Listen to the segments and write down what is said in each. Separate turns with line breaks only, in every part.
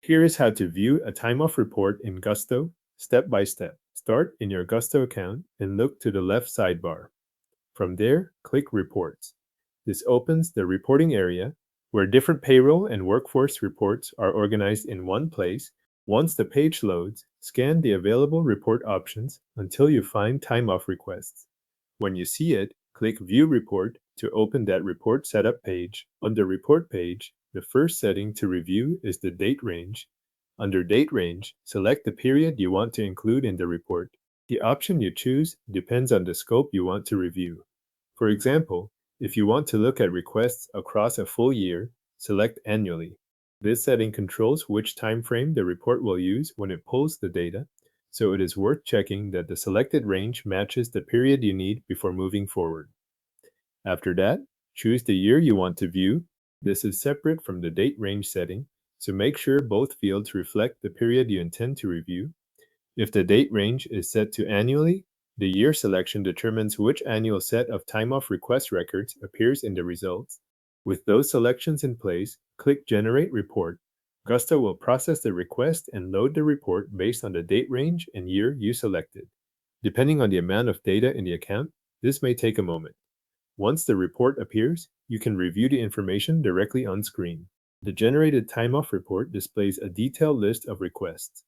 Here is how to view a time-off report in Gusto, step by step. Start in your Gusto account and look to the left sidebar. From there, click Reports. This opens the reporting area where different payroll and workforce reports are organized in one place. Once the page loads, scan the available report options until you find time-off requests. When you see it, click View Report to open that report setup page. On the report page, the first setting to review is the date range. Under Date Range, select the period you want to include in the report. The option you choose depends on the scope you want to review. For example, if you want to look at requests across a full year, select Annually. This setting controls which time frame the report will use when it pulls the data, so it is worth checking that the selected range matches the period you need before moving forward. After that, choose the year you want to view. This is separate from the date range setting, so make sure both fields reflect the period you intend to review. If the date range is set to annually, the year selection determines which annual set of time-off request records appears in the results. With those selections in place, click Generate Report. Gusto will process the request and load the report based on the date range and year you selected. Depending on the amount of data in the account, this may take a moment. Once the report appears, you can review the information directly on screen. The generated time-off report displays a detailed list of requests.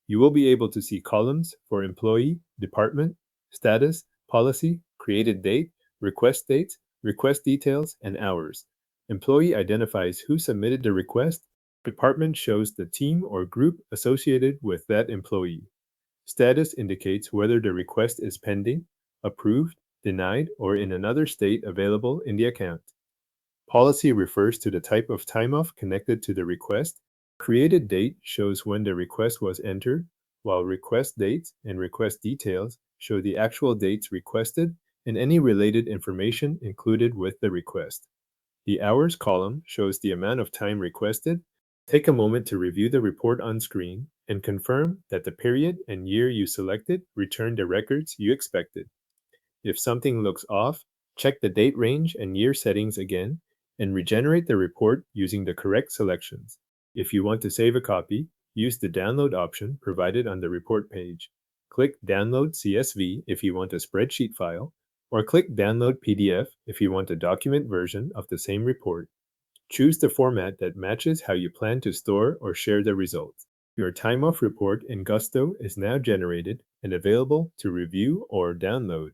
You will be able to see columns for employee, department, status, policy, created date, request dates, request details, and hours. Employee identifies who submitted the request. Department shows the team or group associated with that employee. Status indicates whether the request is pending, approved, denied, or in another state available in the account. Policy refers to the type of time-off connected to the request. Created date shows when the request was entered, while request dates and request details show the actual dates requested and any related information included with the request. The hours column shows the amount of time requested. Take a moment to review the report on screen and confirm that the period and year you selected return the records you expected. If something looks off, check the date range and year settings again and regenerate the report using the correct selections. If you want to save a copy, use the download option provided on the report page. Click Download CSV if you want a spreadsheet file, or click Download PDF if you want a document version of the same report. Choose the format that matches how you plan to store or share the results. Your time-off report in Gusto is now generated and available to review or download.